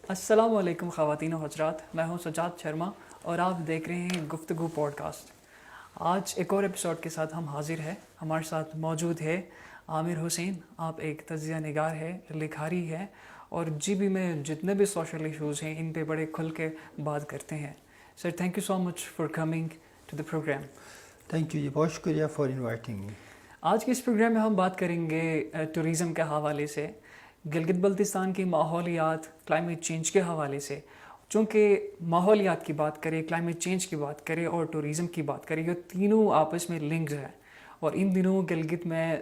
السلام علیکم خواتین و حضرات، میں ہوں سجاد شرما اور آپ دیکھ رہے ہیں گفتگو پوڈ کاسٹ۔ آج ایک اور ایپیسوڈ کے ساتھ ہم حاضر ہیں۔ ہمارے ساتھ موجود ہے عامر حسین۔ آپ ایک تجزیہ نگار ہے، لکھاری ہے اور جی بی میں جتنے بھی سوشل ایشوز ہیں ان پہ بڑے کھل کے بات کرتے ہیں۔ Sir, thank you so much for coming to the program. Thank you جی، بہت شکریہ فار انوائٹنگ می۔ آج کے اس پروگرام میں ہم بات کریں گے ٹورزم کے حوالے سے، گلگت بلتستان کی ماحولیات، کلائمیٹ چینج کے حوالے سے۔ چونکہ ماحولیات کی بات کریں، کلائمیٹ چینج کی بات کریں اور ٹورزم کی بات کریں، یہ تینوں آپس میں لنکڈ ہیں، اور ان دنوں گلگت میں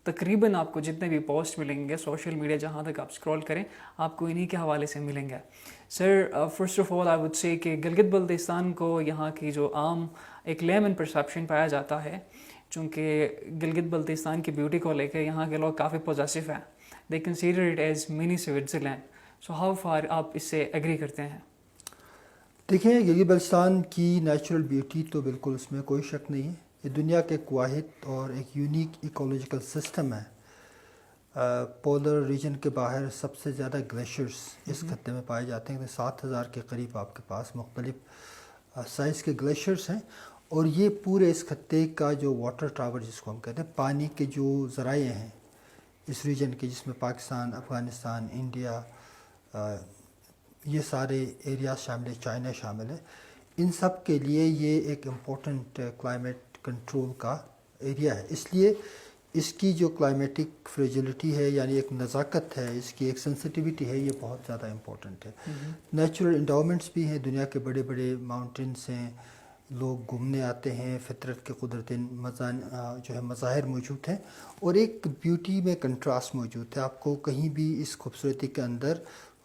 تقریباً آپ کو جتنے بھی پوسٹ ملیں گے سوشل میڈیا جہاں تک آپ اسکرول کریں، آپ کو انہی کے حوالے سے ملیں گے۔ Sir, first of all I would say کہ گلگت بلتستان کو یہاں کی جو عام ایک لیمن پرسیپشن پایا جاتا ہے، چونکہ گلگت بلتستان کی بیوٹی کو لے کے یہاں کے لوگ کافی پوزیسو ہیں، they consider it as money Switzerland. So how far آپ اس سے ایگری کرتے ہیں؟ دیکھیں، گلگت بلتستان کی نیچرل بیوٹی تو بالکل اس میں کوئی شک نہیں ہے۔ یہ دنیا کے ایک واحد اور ایک یونیک ایکولوجیکل سسٹم ہے۔ پولر ریجن کے باہر سب سے زیادہ گلیشیئرز اس خطے میں پائے جاتے ہیں۔ 7,000 کے قریب آپ کے پاس مختلف سائز کے گلیشیئرز ہیں، اور یہ پورے اس خطے کا جو واٹر ٹاور جس کو ہم کہتے ہیں، پانی کے جو ذرائع ہیں اس ریجن کے، جس میں پاکستان، افغانستان، انڈیا، یہ سارے ایریاز شامل ہیں، چائنا شامل ہے، ان سب کے لیے یہ ایک امپورٹنٹ کلائمیٹ کنٹرول کا ایریا ہے۔ اس لیے اس کی جو کلائمیٹک فریجلٹی ہے، یعنی ایک نزاکت ہے، اس کی ایک سینسٹیوٹی ہے، یہ بہت زیادہ امپورٹنٹ ہے۔ نیچرل انڈاؤمنٹس بھی ہیں، دنیا کے بڑے بڑے ماؤنٹینس ہیں، لوگ گھومنے آتے ہیں، فطرت کے قدرتی جو ہے مظاہر موجود ہیں، اور ایک بیوٹی میں کنٹراسٹ موجود ہے۔ آپ کو کہیں بھی اس خوبصورتی کے اندر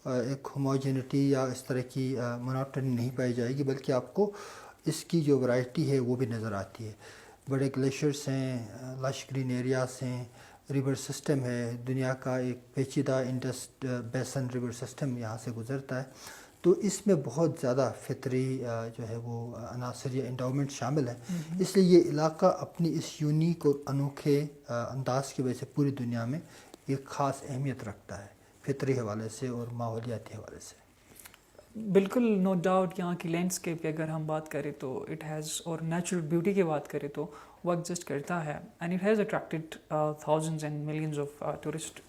ایک ہوموجینٹی یا اس طرح کی مونوٹنی نہیں پائی جائے گی، بلکہ آپ کو اس کی جو ورائٹی ہے وہ بھی نظر آتی ہے۔ بڑے گلیشیئرس ہیں، لش گرین ایریاز ہیں، ریور سسٹم ہے، دنیا کا ایک پیچیدہ انڈس بیسن ریور سسٹم یہاں سے گزرتا ہے۔ تو اس میں بہت زیادہ فطری جو ہے وہ عناصر یا انڈاؤمنٹ شامل ہیں۔ اس لیے یہ علاقہ اپنی اس یونیک اور انوکھے انداز کی وجہ سے پوری دنیا میں ایک خاص اہمیت رکھتا ہے، فطری حوالے سے اور ماحولیاتی حوالے سے۔ بالکل، نو ڈاؤٹ یہاں کی لینڈسکیپ کی اگر ہم بات کریں تو اٹ ہیز، اور نیچرل بیوٹی کی بات کریں تو وہ ایگزسٹ کرتا ہے، and it has attracted thousands and millions of tourist.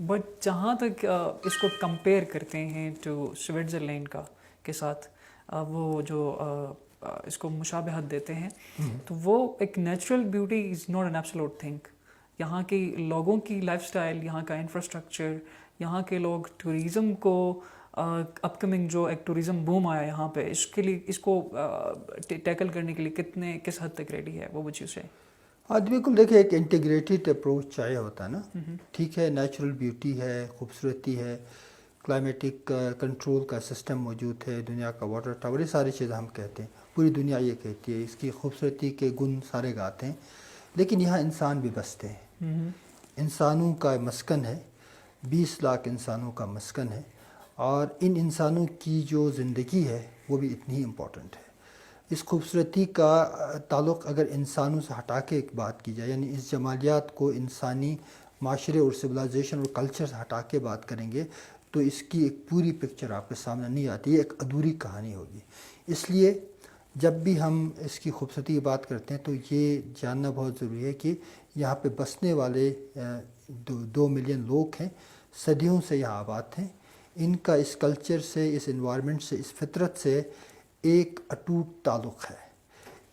But جہاں تک اس کو کمپیئر کرتے ہیں ٹو سوئٹزرلینڈ کا کے ساتھ، وہ جو اس کو مشابہت دیتے ہیں، تو وہ ایک natural beauty is not an absolute thing. یہاں کی لوگوں کی لائف سٹائل، یہاں کا انفراسٹرکچر، یہاں کے لوگ ٹوریزم کو اپ کمنگ جو ایک ٹوریزم بوم آیا یہاں پہ، اس کے لیے، اس کو ٹیکل کرنے کے لیے کس حد تک ریڈی ہے وہ چیز ہے؟ ہاں بالکل، دیکھیں ایک انٹیگریٹڈ اپروچ چاہیے ہوتا ہے نا۔ ٹھیک ہے، نیچرل بیوٹی ہے، خوبصورتی ہے، کلائمیٹک کنٹرول کا سسٹم موجود ہے، دنیا کا واٹر ٹاور، یہ ساری چیزیں ہم کہتے ہیں، پوری دنیا یہ کہتی ہے، اس کی خوبصورتی کے گن سارے گاتے ہیں، لیکن یہاں انسان بھی بستے ہیں، انسانوں کا مسکن ہے، 20 لاکھ انسانوں کا مسکن ہے، اور ان انسانوں کی جو زندگی ہے وہ بھی اتنی ہی امپورٹنٹ ہے۔ اس خوبصورتی کا تعلق اگر انسانوں سے ہٹا کے ایک بات کی جائے، یعنی اس جمالیات کو انسانی معاشرے اور سویلائزیشن اور کلچر سے ہٹا کے بات کریں گے تو اس کی ایک پوری پکچر آپ کے سامنے نہیں آتی، یہ ایک ادھوری کہانی ہوگی۔ اس لیے جب بھی ہم اس کی خوبصورتی کی بات کرتے ہیں تو یہ جاننا بہت ضروری ہے کہ یہاں پہ بسنے والے 2 ملین لوگ ہیں، صدیوں سے یہاں آباد ہیں، ان کا اس کلچر سے، اس انوائرمنٹ سے، اس فطرت سے ایک اٹوٹ تعلق ہے،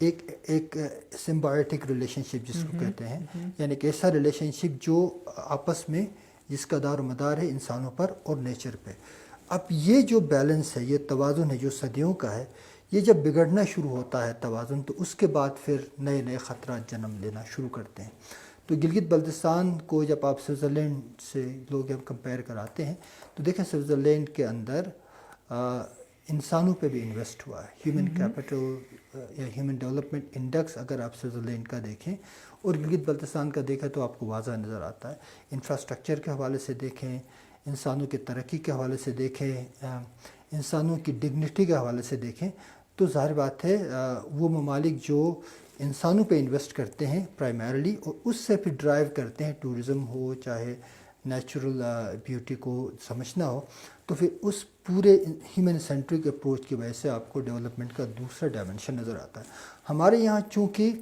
ایک سمبائوٹک ریلیشن شپ جس کو کہتے ہیں، یعنی ایک ایسا ریلیشن شپ جو آپس میں، جس کا دار و مدار ہے انسانوں پر اور نیچر پہ۔ اب یہ جو بیلنس ہے، یہ توازن ہے جو صدیوں کا ہے، یہ جب بگڑنا شروع ہوتا ہے توازن، تو اس کے بعد پھر نئے نئے خطرات جنم لینا شروع کرتے ہیں۔ تو گلگت بلتستان کو جب آپ سوئٹزرلینڈ سے لوگ جب کمپیئر کراتے ہیں تو دیکھیں سوئٹزرلینڈ کے اندر انسانوں پہ بھی انویسٹ ہوا ہے، ہیومن کیپٹل یا ہیومن ڈیولپمنٹ انڈیکس اگر آپ سوئٹزرلینڈ کا دیکھیں اور گلگت بلتستان کا دیکھیں تو آپ کو واضح نظر آتا ہے۔ انفراسٹرکچر کے حوالے سے دیکھیں، انسانوں کی ترقی کے حوالے سے دیکھیں، انسانوں کی ڈگنیٹی کے حوالے سے دیکھیں، تو ظاہر بات ہے وہ ممالک جو انسانوں پہ انویسٹ کرتے ہیں پرائمرلی، اور اس سے پھر ڈرائیو کرتے ہیں، ٹورزم ہو چاہے نیچرل بیوٹی کو سمجھنا ہو، تو پھر اس پورے ہیومن سینٹرک اپروچ کی وجہ سے آپ کو ڈیولپمنٹ کا دوسرا ڈائمنشن نظر آتا ہے. ہمارے یہاں چونکہ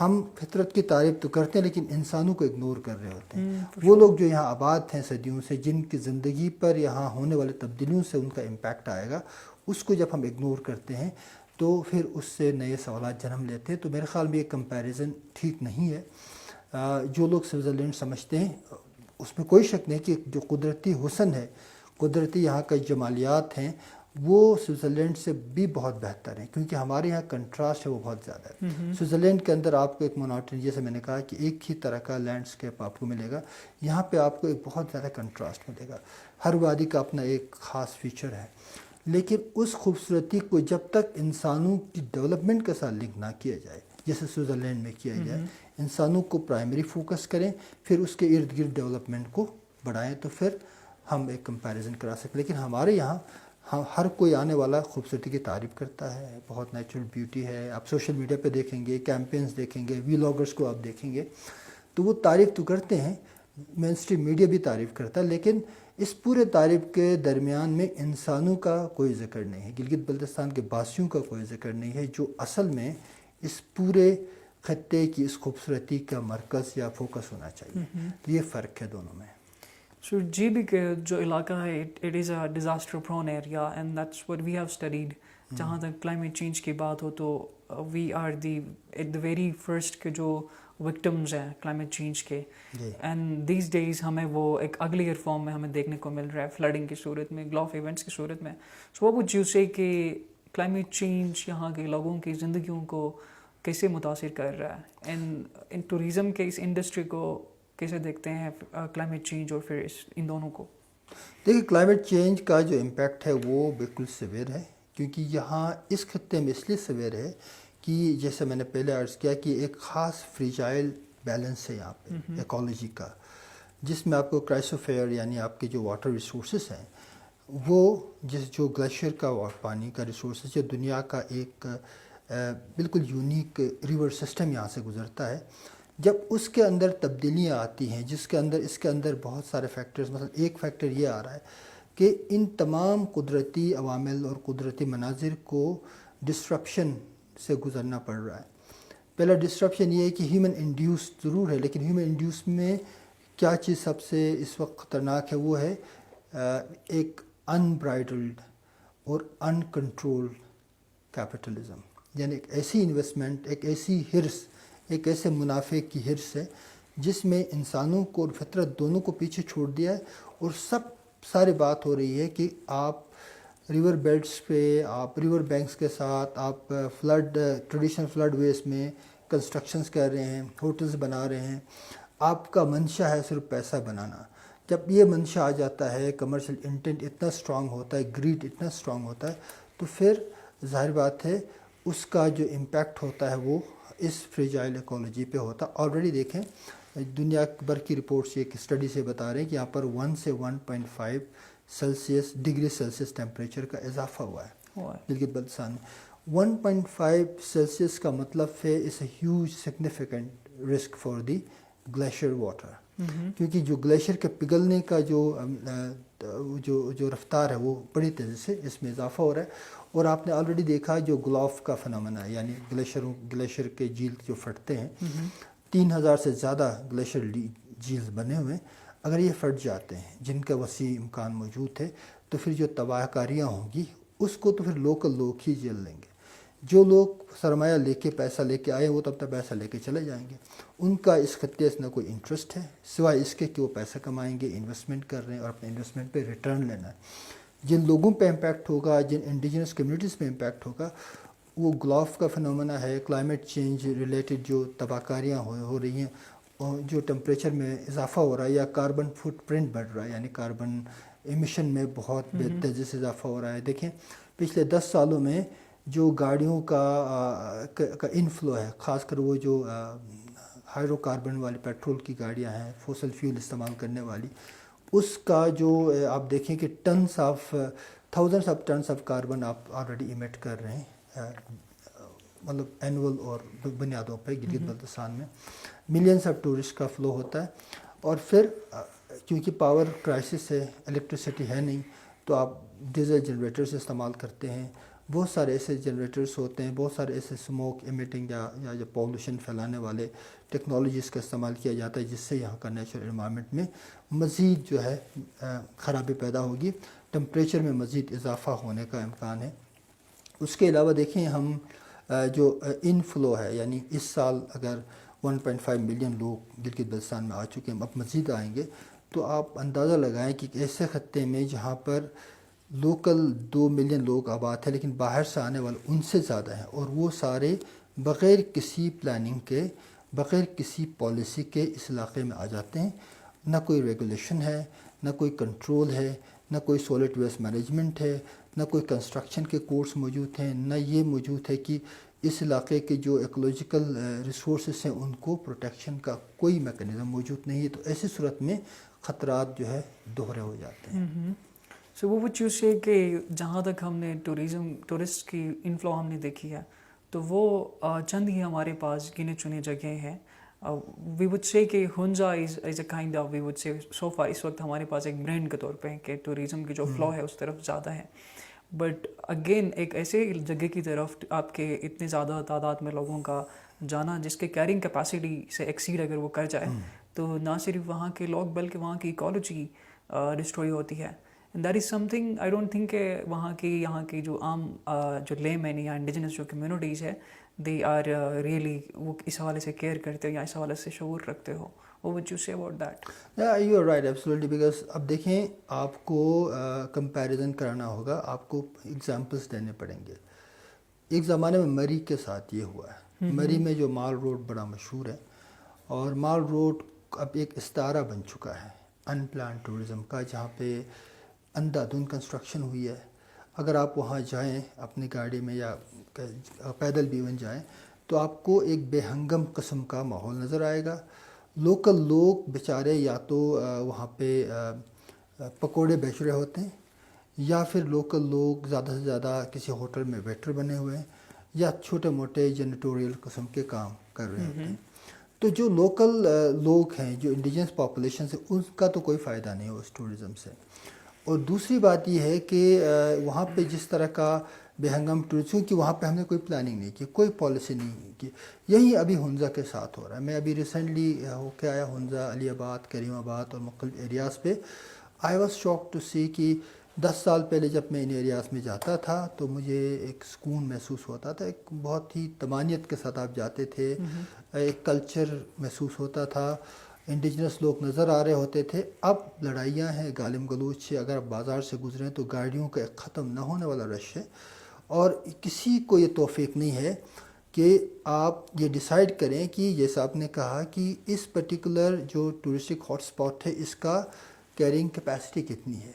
ہم فطرت کی تعریف تو کرتے ہیں لیکن انسانوں کو اگنور کر رہے ہوتے ہیں. وہ لوگ جو یہاں آباد ہیں صدیوں سے، جن کی زندگی پر یہاں ہونے والے تبدیلیوں سے ان کا امپیکٹ آئے گا، اس کو جب ہم اگنور کرتے ہیں تو پھر اس سے نئے سوالات جنم لیتے ہیں. تو میرے خیال میں یہ کمپیریزن ٹھیک نہیں ہے. جو لوگ سوئٹزرلینڈ سمجھتے ہیں اس میں کوئی شک نہیں کہ جو قدرتی حسن ہے، قدرتی یہاں کا جمالیات ہیں، وہ سوئٹزرلینڈ سے بھی بہت بہتر ہیں، کیونکہ ہمارے یہاں کنٹراسٹ ہے وہ بہت زیادہ ہے. سوئٹزرلینڈ کے اندر آپ کو ایک مونوٹنی، جیسے میں نے کہا کہ ایک ہی طرح کا لینڈسکیپ آپ کو ملے گا. یہاں پہ آپ کو ایک بہت زیادہ کنٹراسٹ ملے گا. ہر وادی کا اپنا ایک خاص فیچر ہے، لیکن اس خوبصورتی کو جب تک انسانوں کی ڈیولپمنٹ کے ساتھ لنک نہ کیا جائے، جیسے سوئٹزرلینڈ میں کیا جائے، انسانوں کو پرائمری فوکس کریں، پھر اس کے ارد گرد ڈیولپمنٹ کو بڑھائیں، تو پھر ہم ایک کمپیریزن کرا سکتے. لیکن ہمارے یہاں ہر کوئی آنے والا خوبصورتی کی تعریف کرتا ہے، بہت نیچرل بیوٹی ہے. آپ سوشل میڈیا پہ دیکھیں گے، کیمپینز دیکھیں گے، ویلاگرس کو آپ دیکھیں گے، تو وہ تعریف تو کرتے ہیں، مین اسٹریم میڈیا بھی تعریف کرتا ہے، لیکن اس پورے تعریف کے درمیان میں انسانوں کا کوئی ذکر نہیں ہے، گلگت بلتستان کے باسیوں کا کوئی ذکر نہیں ہے، جو اصل میں اس پورے خطے کی اس خوبصورتی کا مرکز یا فوکس ہونا چاہیے. یہ فرق ہے دونوں میں. سو جی بھی کہ جو علاقہ ہے it is a disaster prone area and that's what we have studied. جہاں تک کلائمیٹ چینج کی بات ہو تو we are the at the very first کے جو وکٹمز ہیں کلائمیٹ چینج کے. اینڈ دیز ڈیز ہمیں وہ ایک اگلیئر فارم میں ہمیں دیکھنے کو مل رہا ہے، فلڈنگ کی صورت میں، گلف ایونٹس کی صورت میں. سو وہ وڈ یو سے کہ کلائمیٹ چینج یہاں کے لوگوں کی زندگیوں کو کیسے متاثر کر رہا ہے، اینڈ ان ٹوریزم کے اس انڈسٹری کو کیسے دیکھتے ہیں کلائمیٹ چینج اور پھر ان دونوں کو؟ دیکھیے، کلائمیٹ چینج کا جو امپیکٹ ہے وہ بالکل سویر ہے، کیونکہ یہاں اس خطے میں اس لیے سویر ہے کہ جیسے میں نے پہلے عرض کیا کہ ایک خاص فریجائل بیلنس ہے یہاں پہ ایکالوجی کا، جس میں آپ کو کرائسوفیئر یعنی آپ کے جو واٹر ریسورسز ہیں، وہ جو گلیشیئر کا پانی کا ریسورسز، جو دنیا کا ایک بالکل یونیک ریور سسٹم یہاں سے گزرتا ہے، جب اس کے اندر تبدیلیاں آتی ہیں، جس کے اندر اس کے اندر بہت سارے فیکٹرز، مثلا ایک فیکٹر یہ آ رہا ہے کہ ان تمام قدرتی عوامل اور قدرتی مناظر کو ڈسٹرپشن سے گزرنا پڑ رہا ہے. پہلا ڈسٹرپشن یہ ہے کہ ہیومن انڈیوس ضرور ہے، لیکن ہیومن انڈیوس میں کیا چیز سب سے اس وقت خطرناک ہے، وہ ہے ایک انبرائڈلڈ اور انکنٹرولڈ کیپٹلزم. یعنی ایک ایسی انویسٹمنٹ، ایک ایسی ہرس، ایک ایسے منافع کی ہرس ہے جس میں انسانوں کو اور فطرت دونوں کو پیچھے چھوڑ دیا ہے. اور ساری بات ہو رہی ہے کہ آپ ریور بیڈس پہ، آپ ریور بینکس کے ساتھ آپ ٹریڈیشنل فلڈ ویز میں کنسٹرکشنز کر رہے ہیں، ہوٹلز بنا رہے ہیں. آپ کا منشا ہے صرف پیسہ بنانا. جب یہ منشا آ جاتا ہے، کمرشل انٹینٹ اتنا اسٹرانگ ہوتا ہے، گریڈ اتنا اسٹرانگ ہوتا ہے، تو پھر ظاہر بات ہے اس کا جو امپیکٹ ہوتا ہے وہ اس فریجائل ایکالوجی پہ ہوتا. آلریڈی دیکھیں دنیا بھر کی رپورٹس ایک اسٹڈی سے بتا رہے ہیں کہ یہاں پر 1 سے 1.5 ڈگری سیلسیس ٹیمپریچر کا اضافہ ہوا ہے گلگت بلتستان میں. 1.5 سیلسیس کا مطلب ہے is a huge significant risk for the glacier water, کیونکہ جو گلیشیئر کے پگھلنے کا جو رفتار ہے وہ بڑی تیزی سے اس میں اضافہ ہو رہا ہے. اور آپ نے آلریڈی دیکھا جو گلاف کا فنامنا ہے، یعنی گلیشیئر کے جھیل جو پھٹتے ہیں، 3000 سے زیادہ گلیشیئر جھیل بنے ہوئے ہیں. اگر یہ پھٹ جاتے ہیں، جن کا وسیع امکان موجود ہے، تو پھر جو تباہ کاریاں ہوں گی اس کو تو پھر لوکل لوگ ہی جھیل لیں گے. جو لوگ سرمایہ لے کے، پیسہ لے کے آئے وہ تب تک پیسہ لے کے چلے جائیں گے. ان کا اس خطے سے نہ کوئی انٹرسٹ ہے سوائے اس کے کہ وہ پیسہ کمائیں گے، انویسٹمنٹ کر رہے ہیں اور اپنے انویسٹمنٹ پہ ریٹرن لینا ہے. جن لوگوں پہ امپیکٹ ہوگا، جن انڈیجنس کمیونٹیز پہ امپیکٹ ہوگا، وہ گلاف کا فنومنا ہے، کلائمیٹ چینج ریلیٹڈ جو تباہ کاریاں ہو رہی ہیں، اور جو ٹمپریچر میں اضافہ ہو رہا ہے یا کاربن فٹ پرنٹ بڑھ رہا ہے، یعنی کاربن ایمیشن میں بہت تیزی سے اضافہ ہو رہا ہے. دیکھیں پچھلے 10 سالوں میں جو گاڑیوں کا انفلو ہے، خاص کر وہ جو ہائیڈرو کاربن والی پیٹرول کی گاڑیاں ہیں، فوسل فیول استعمال کرنے والی، اس کا جو آپ دیکھیں کہ thousands of tons of carbon آپ آلریڈی ایمٹ کر رہے ہیں، مطلب اینول اور بنیادوں پہ گلگت بلتستان میں. ملینس آف ٹورسٹ کا فلو ہوتا ہے. اور پھر کیونکہ پاور کرائسس ہے، الیکٹریسٹی ہے نہیں، تو آپ ڈیزل جنریٹرز استعمال کرتے ہیں. بہت سارے ایسے جنریٹرز ہوتے ہیں, بہت سارے ایسے اسموک ایمیٹنگ یا جو پولوشن پھیلانے والے ٹیکنالوجیز کا استعمال کیا جاتا ہے, جس سے یہاں کا نیچرل انوائرمنٹ میں مزید جو ہے خرابی پیدا ہوگی, ٹمپریچر میں مزید اضافہ ہونے کا امکان ہے. اس کے علاوہ دیکھیں ہم جو انفلو ہے, یعنی اس سال اگر 1.5 ملین لوگ گلگت بلتستان میں آ چکے ہیں, اب مزید آئیں گے, تو آپ اندازہ لگائیں کہ ایسے خطے میں جہاں پر لوکل 2 ملین لوگ آباد ہیں لیکن باہر سے آنے والے ان سے زیادہ ہیں, اور وہ سارے بغیر کسی پلاننگ کے, بغیر کسی پالیسی کے اس علاقے میں آ جاتے ہیں. نہ کوئی ریگولیشن ہے, نہ کوئی کنٹرول ہے, نہ کوئی سولٹ ویسٹ مینجمنٹ ہے, نہ کوئی کنسٹرکشن کے کورس موجود ہیں, نہ یہ موجود ہے کہ اس علاقے کے جو ایکولوجیکل ریسورسز ہیں ان کو پروٹیکشن کا کوئی میکانزم موجود نہیں ہے. تو ایسی صورت میں خطرات جو ہے دوہرے ہو جاتے ہیں. سو وہ چیز ہے کہ جہاں تک ہم نے ٹورسٹ کی انفلو ہم نے دیکھی ہے, تو وہ چند ہی ہمارے پاس گنے چنے جگہیں ہیں. وی وڈ سے کہ Hunza is a kind of, we would say so for اس وقت ہمارے پاس ایک برانڈ کے طور پہ کہ ٹوریزم کی جو فلو ہے اس طرف زیادہ ہے. بٹ اگین ایک ایسے جگہ کی طرف آپ کے اتنے زیادہ تعداد میں لوگوں کا جانا جس کے کیرنگ کیپیسٹی سے ایکسیڈ اگر وہ کر جائے, تو نہ صرف وہاں کے لوگ بلکہ وہاں کی ایکالوجی ڈسٹروئی ہوتی ہے. That is some thing I don't think کہ وہاں کی جو عام جو لے مین یا انڈیجنس جو کمیونٹیز ہے, دے آر ریئلی وہ اس حوالے سے کیئر کرتے ہو یا اس حوالے سے شعور رکھتے ہو. What would you say about that? Yeah, you are right, absolutely, because اب دیکھیں آپ کو کمپیریزن کرنا ہوگا, آپ کو ایگزامپلس دینے پڑیں گے. ایک زمانے میں مری کے ساتھ یہ ہوا ہے. مری میں جو مال روڈ بڑا مشہور ہے, اور مال روڈ اب ایک استعارہ بن چکا ہے ان پلان ٹورزم کا, جہاں پہ اندھا دھند کنسٹرکشن ہوئی ہے. اگر آپ وہاں جائیں اپنی گاڑی میں یا پیدل بھی ایون جائیں, تو آپ کو ایک بے ہنگم قسم کا ماحول نظر آئے گا. لوکل لوگ بیچارے یا تو وہاں پہ پکوڑے بیچ رہے ہوتے ہیں, یا پھر لوکل لوگ زیادہ سے زیادہ کسی ہوٹل میں ویٹر بنے ہوئے ہیں, یا چھوٹے موٹے جینیٹوریل قسم کے کام کر رہے ہوتے ہیں. تو جو لوکل لوگ ہیں, جو انڈیجنس پاپولیشن سے, ان کا تو کوئی فائدہ نہیں ہو اس ٹورزم سے. اور دوسری بات یہ ہے کہ وہاں پہ جس طرح کا بے ہنگم ٹورزم, کہ وہاں پہ ہم نے کوئی پلاننگ نہیں کی, کوئی پالیسی نہیں کی. یہی ابھی ہنزا کے ساتھ ہو رہا ہے. میں ابھی ریسنٹلی ہو کے آیا ہنزا, علی آباد, کریم آباد اور مختلف ایریاز پہ. آئی واز شاک ٹو سی کہ 10 سال پہلے جب میں ان ایریاز میں جاتا تھا تو مجھے ایک سکون محسوس ہوتا تھا, ایک بہت ہی طمانیت کے ساتھ آپ جاتے تھے, ایک کلچر محسوس ہوتا تھا, انڈیجنس لوگ نظر آ رہے ہوتے تھے. اب لڑائیاں ہیں, گالم گلوچ ہے, اگر آپ بازار سے گزریں تو گاڑیوں کا ایک ختم نہ ہونے والا رش ہے, اور کسی کو یہ توفیق نہیں ہے کہ آپ یہ ڈیسائیڈ کریں کہ جیسا آپ نے کہا کہ اس پرٹیکولر جو ٹورسٹک ہاٹ اسپاٹ ہے اس کا کیرنگ کیپیسٹی کتنی ہے,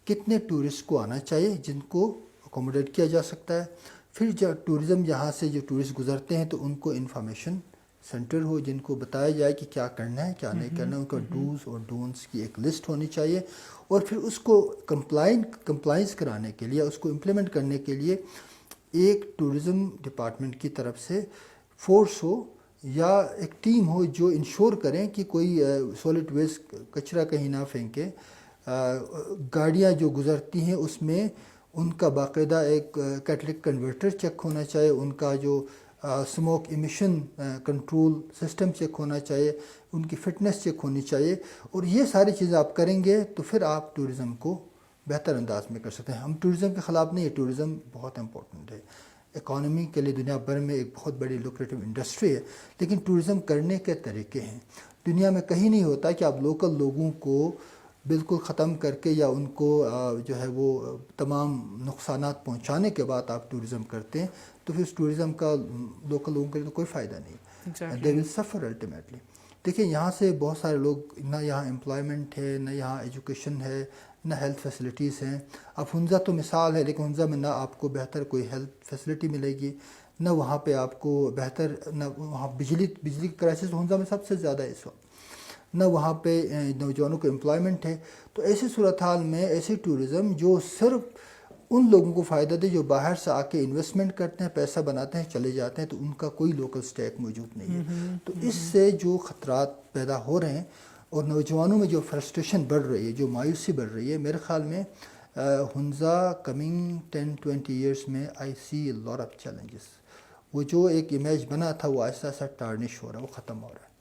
کتنے ٹورسٹ کو آنا چاہیے جن کو اکوموڈیٹ کیا جا سکتا ہے. پھر جب ٹورزم یہاں سے جو ٹورسٹ گزرتے ہیں تو ان کو انفارمیشن سینٹر ہو جن کو بتایا جائے کہ کیا کرنا ہے کیا نہیں کرنا ہے, ان کا ڈوز اور ڈونٹس کی ایک لسٹ ہونی چاہیے. اور پھر اس کو کمپلائنس کرانے کے لیے, اس کو امپلیمنٹ کرنے کے لیے ایک ٹورزم ڈپارٹمنٹ کی طرف سے فورس ہو یا ایک ٹیم ہو جو انشور کریں کہ کوئی سولڈ ویسٹ کچرا کہیں نہ پھینکے. گاڑیاں جو گزرتی ہیں اس میں ان کا باقاعدہ ایک کیٹلک کنورٹر چیک ہونا چاہیے, ان کا جو smoke emission control system check ہونا چاہیے, ان کی فٹنس چیک ہونی چاہیے. اور یہ ساری چیزیں آپ کریں گے تو پھر آپ ٹورزم کو بہتر انداز میں کر سکتے ہیں. ہم ٹورزم کے خلاف نہیں ہے, ٹورزم بہت امپورٹنٹ ہے, اکانومی کے لیے دنیا بھر میں ایک بہت بڑی لوکریٹو انڈسٹری ہے, لیکن ٹورزم کرنے کے طریقے ہیں. دنیا میں کہیں نہیں ہوتا کہ آپ لوکل لوگوں کو بالکل ختم کر کے یا ان کو جو ہے وہ تمام نقصانات پہنچانے کے بعد آپ ٹورزم کرتے ہیں, تو پھر اس ٹورزم کا لوکل لوگوں کے لیے تو کوئی فائدہ نہیں. دے ول سفر الٹیمیٹلی. دیکھیں یہاں سے بہت سارے لوگ, نہ یہاں امپلائمنٹ ہے, نہ یہاں ایجوکیشن ہے, نہ ہیلتھ فیسلٹیز ہیں. اب ہنزا تو مثال ہے, لیکن ہنزا میں نہ آپ کو بہتر کوئی ہیلتھ فیسلٹی ملے گی, نہ وہاں پہ آپ کو بہتر, نہ وہاں بجلی کی کرائسس ہنزا میں سب سے زیادہ ہے اس وقت, نہ وہاں پہ نوجوانوں کو امپلائمنٹ ہے. تو ایسی صورتحال میں ایسی ٹورزم جو صرف ان لوگوں کو فائدہ دے جو باہر سے آ کے انویسٹمنٹ کرتے ہیں, پیسہ بناتے ہیں, چلے جاتے ہیں, تو ان کا کوئی لوکل اسٹیک موجود نہیں ہے. تو اس سے جو خطرات پیدا ہو رہے ہیں اور نوجوانوں میں جو فرسٹریشن بڑھ رہی ہے, جو مایوسی بڑھ رہی ہے, میرے خیال میں ہنزا کمنگ 10-20 ایئرس میں آئی سی لاٹ آف چیلنجز. وہ جو ایک امیج بنا تھا وہ آہستہ آہستہ ٹارنش ہو رہا ہے, وہ ختم ہو رہا ہے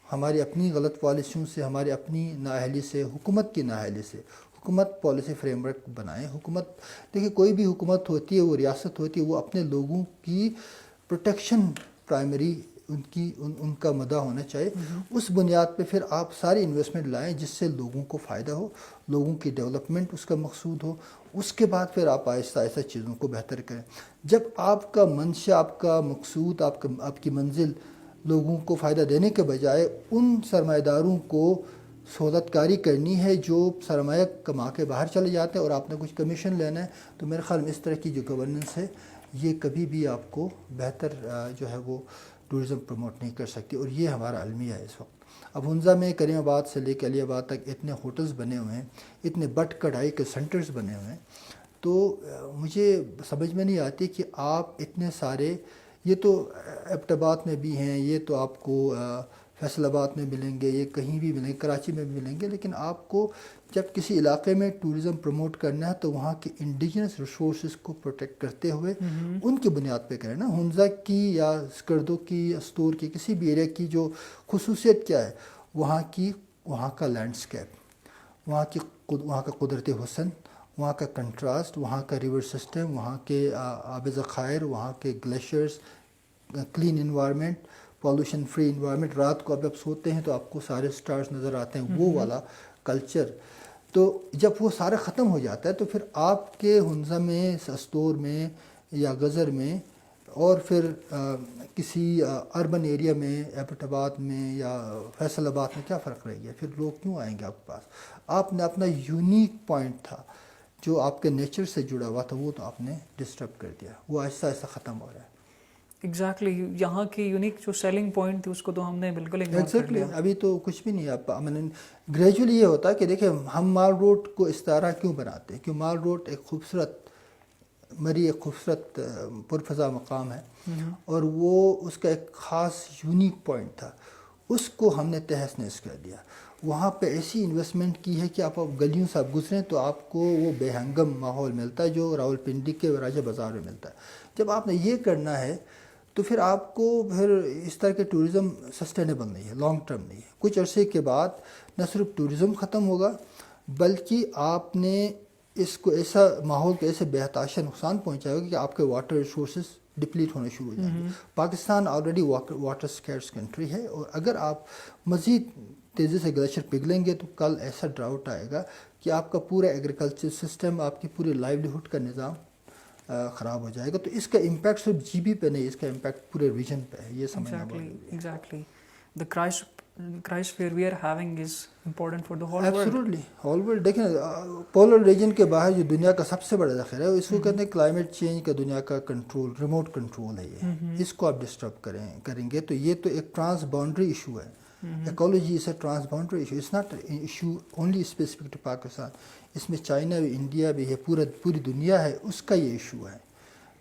ہماری اپنی غلط پالیسیوں سے, ہماری اپنی نااہلی سے, حکومت کی نااہلی سے. حکومت پالیسی فریم ورک بنائیں. حکومت دیکھیں, کوئی بھی حکومت ہوتی ہے, وہ ریاست ہوتی ہے, وہ اپنے لوگوں کی پروٹیکشن پرائمری ان کا مدعا ہونا چاہیے. اس بنیاد پہ پھر آپ ساری انویسٹمنٹ لائیں جس سے لوگوں کو فائدہ ہو, لوگوں کی ڈیولپمنٹ اس کا مقصود ہو. اس کے بعد پھر آپ آہستہ آہستہ چیزوں کو بہتر کریں. جب آپ کا منشا, آپ کا مقصود, آپ کی منزل لوگوں کو فائدہ دینے کے بجائے ان سرمایہ داروں کو سہولت کاری کرنی ہے جو سرمایہ کما کے باہر چلے جاتے ہیں اور آپ نے کچھ کمیشن لینا ہے, تو میرے خیال میں اس طرح کی جو گورننس ہے یہ کبھی بھی آپ کو بہتر جو ہے وہ ٹورزم پروموٹ نہیں کر سکتی. اور یہ ہمارا المیہ ہے اس وقت. اب ہنزا میں کریم آباد سے لے کے علی آباد تک اتنے ہوٹلز بنے ہوئے ہیں, اتنے بٹ کڑھائی کے سینٹرز بنے ہوئے ہیں, تو مجھے سمجھ میں نہیں آتی کہ آپ اتنے سارے, یہ تو ایبٹ آباد میں بھی ہیں, یہ تو آپ کو فیصل آباد میں ملیں گے, یہ کہیں بھی ملیں گے, کراچی میں بھی ملیں گے, لیکن آپ کو جب کسی علاقے میں ٹورزم پروموٹ کرنا ہے تو وہاں کے انڈیجنس ریسورسز کو پروٹیکٹ کرتے ہوئے ان کی بنیاد پہ کریں نا. ہنزا کی یا اسکردو کی, استور کی, کسی بھی ایریا کی جو خصوصیت کیا ہے, وہاں کا لینڈسکیپ, وہاں کا قدرتی حسن, وہاں کا کنٹراسٹ, وہاں کا ریور سسٹم, وہاں کے آب ذخائر, وہاں کے glaciers, clean environment, pollution free environment. رات کو اب سوتے ہیں تو آپ کو سارے سٹارز نظر آتے ہیں, وہ والا کلچر. تو جب وہ سارا ختم ہو جاتا ہے تو پھر آپ کے ہنزا میں, استور میں یا گزر میں اور پھر کسی اربن ایریا میں, ایبٹ آباد میں یا فیصل آباد میں کیا فرق رہ گیا؟ پھر لوگ کیوں آئیں گے آپ کے پاس؟ آپ نے اپنا یونیک پوائنٹ تھا جو آپ کے نیچر سے جڑا ہوا تھا, وہ تو آپ نے ڈسٹرب کر دیا, وہ آہستہ آہستہ ختم ہو رہا ہے. ایگزیکٹلی یہاں کی یونیک جو سیلنگ پوائنٹ تھی اس کو تو ہم نے بالکل اگنور کر لیا. ابھی تو کچھ بھی نہیں. آپ گریجولی یہ ہوتا ہے کہ دیکھیں ہم مال روڈ کو اس طرح کیوں بناتے ہیں, کہ مال روڈ ایک خوبصورت ایک خوبصورت پرفضا مقام ہے, اور وہ اس کا ایک خاص یونیک پوائنٹ تھا, اس کو ہم نے تہس نہس کر دیا. وہاں پہ ایسی انویسٹمنٹ کی ہے کہ آپ گلیوں سے آپ گزریں تو آپ کو وہ بے ہنگم ماحول ملتا ہے جو راولپنڈی کے راجہ بازار میں ملتا ہے. جب آپ نے یہ کرنا ہے تو پھر آپ کو پھر اس طرح کے ٹورزم سسٹینیبل نہیں ہے, لانگ ٹرم نہیں ہے. کچھ عرصے کے بعد نہ صرف ٹورزم ختم ہوگا بلکہ آپ نے اس کو ایسا ماحول کو ایسے بہتاشا نقصان پہنچائے گا کہ آپ کے واٹر ریسورسز ڈپلیٹ ہونے شروع ہو جائیں گے. پاکستان آلریڈی واٹر اسکیرس کنٹری ہے, اور اگر آپ مزید تیزی سے گلیشیئر پگھلیں گے تو کل ایسا ڈراؤٹ آئے گا کہ آپ کا پورا ایگریکلچر سسٹم, آپ کی پوری لائیولیہڈ کا نظام خراب ہو جائے گا. تو اس کا امپیکٹ صرف جی بی پہ نہیں, اس کا امپیکٹ پورے ریجن پہ ہے. یہ سمجھنا بہت ضروری ہے. Exactly the cryosphere we are having is important for the whole world. Absolutely whole world. دیکھیں پولر ریجن کے باہر جو دنیا کا سب سے بڑا ذخیرہ ہے, اس کو کہتے ہیں کلائمیٹ چینج کا دنیا کا کنٹرول, ریموٹ کنٹرول ہے یہ. اس کو آپ ڈسٹرب کریں گے تو یہ تو ایک ٹرانس باؤنڈری ایشو ہے. Ecology is a transboundary issue, it's not issue only specific to Pakistan. اس میں چائنا بھی, انڈیا بھی ہے, پوری دنیا ہے, اس کا یہ ایشو ہے.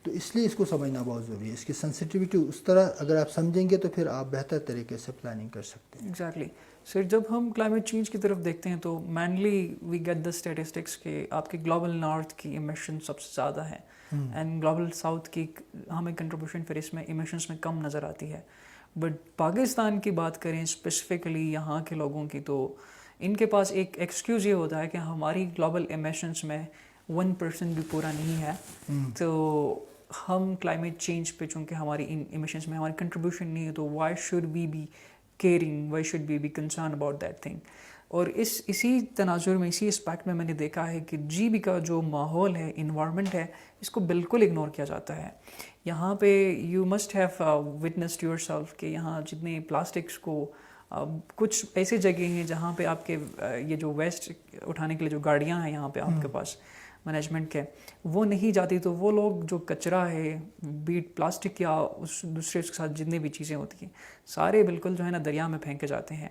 تو اس لیے اس کو سمجھنا بہت ضروری ہے. اس کی سینسٹیوٹی اس طرح اگر آپ سمجھیں گے تو پھر آپ بہتر طریقے سے پلاننگ کر سکتے ہیں. ایگزیکٹلی سر, جب ہم کلائمیٹ چینج کی طرف دیکھتے ہیں تو mainly we get the statistics کہ آپ کے گلوبل نارتھ کی ایمیشن سب سے زیادہ ہیں, اینڈ گلوبل ساؤتھ کی ہمیں کنٹریبیوشن پھر اس میں ایمیشنس میں کم نظر آتی ہے. بٹ پاکستان کی بات کریں اسپیسیفکلی یہاں کے لوگوں کی, تو ان کے پاس ایک ایکسکیوز یہ ہوتا ہے کہ ہماری گلوبل ایمیشنس میں 1% بھی پورا نہیں ہے, تو ہم کلائمیٹ چینج پہ چونکہ ہماری ان ایمیشنس میں ہماری کنٹریبیوشن نہیں ہے, تو why should we be caring, why should we be concern about that thing. اور اسی تناظر میں, اسی اسپیکٹ میں نے دیکھا ہے کہ جی بی کا جو ماحول ہے, انوائرمنٹ ہے, اس کو بالکل اگنور کیا جاتا ہے. یہاں پہ you must have witnessed your self کہ یہاں جتنے پلاسٹکس کو, کچھ ایسی جگہ ہیں جہاں پہ آپ کے یہ جو ویسٹ اٹھانے کے لیے جو گاڑیاں ہیں یہاں پہ آپ کے پاس مینجمنٹ کے, وہ نہیں جاتی, تو وہ لوگ جو کچرا ہے, بیٹ پلاسٹک یا اس دوسرے اس کے ساتھ جتنے بھی چیزیں ہوتی ہیں, سارے بالکل جو ہے نا دریا میں پھینکے جاتے ہیں.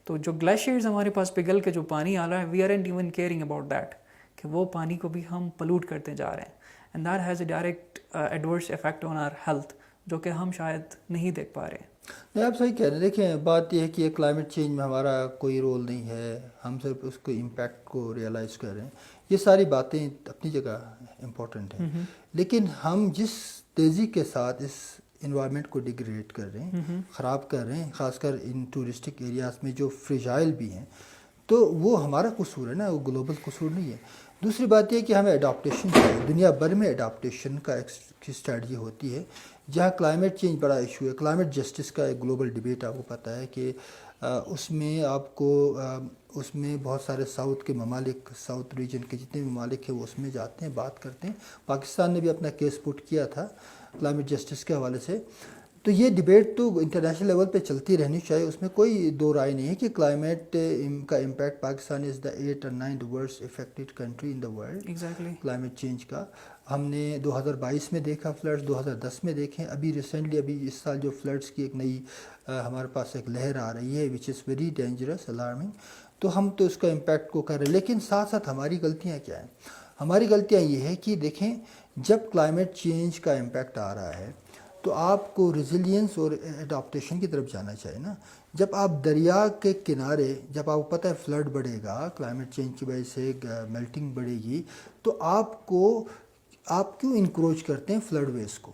تو جو گلیشیئرز ہمارے پاس پگھل کے جو پانی آ رہا ہے, we aren't even caring about that, کہ وہ پانی کو بھی ہم پلوٹ کرتے جا رہے ہیں, and that has a direct adverse effect on our health, جو کہ ہم شاید نہیں دیکھ پا رہے. نہیں, آپ صحیح کہہ رہے ہیں. دیکھیں بات یہ ہے کہ کلائمیٹ چینج میں ہمارا کوئی رول نہیں ہے, ہم صرف اس کو امپیکٹ کو ریئلائز کر رہے ہیں. یہ ساری باتیں اپنی جگہ امپورٹنٹ ہیں، لیکن ہم جس تیزی کے ساتھ اس انوائرمنٹ کو ڈیگریڈ کر رہے ہیں، خراب کر رہے ہیں، خاص کر ان ٹورسٹک ایریاز میں جو فریجائل بھی ہیں، تو وہ ہمارا قصور ہے نا، وہ گلوبل قصور نہیں ہے۔ دوسری بات یہ کہ ہمیں اڈاپٹیشن چاہیے، دنیا بھر میں اڈاپٹیشن کا ایک اسٹریٹجی ہوتی ہے، جہاں کلائمیٹ چینج بڑا ایشو ہے۔ کلائمیٹ جسٹس کا ایک گلوبل ڈبیٹ آپ کو پتہ ہے کہ اس میں آپ کو اس میں بہت سارے ساؤتھ کے ممالک، ساؤتھ ریجن کے جتنے بھی ممالک ہیں وہ اس میں جاتے ہیں، بات کرتے ہیں۔ پاکستان نے بھی اپنا کیس پٹ کیا تھا کلائمیٹ جسٹس کے حوالے سے۔ تو یہ ڈبیٹ تو انٹرنیشنل لیول پہ چلتی رہنی چاہیے، اس میں کوئی دو رائے نہیں ہے کہ کلائمیٹ کا امپیکٹ، پاکستان از دا 8 اور 9 worst affected country in the world exactly climate change کا۔ ہم نے 2022 میں دیکھا فلڈز، 2010 میں دیکھیں، ابھی ریسنٹلی ابھی اس سال جو فلڈز کی ایک نئی ہمارے پاس ایک لہر آ رہی ہے وچ از ویری ڈینجرس، الارمنگ۔ تو ہم تو اس کا امپیکٹ کو کر رہے ہیں، لیکن ساتھ ساتھ ہماری غلطیاں کیا ہیں؟ ہماری غلطیاں یہ ہے کہ دیکھیں، جب کلائمیٹ چینج کا امپیکٹ آ رہا ہے تو آپ کو ریزیلینس اور اڈاپٹیشن کی طرف جانا چاہیے نا۔ جب آپ دریا کے کنارے، جب آپ کو پتہ ہے فلڈ بڑھے گا کلائمیٹ چینج کی وجہ سے، میلٹنگ بڑھے گی، تو آپ کیوں انکروچ کرتے ہیں فلڈ ویز کو؟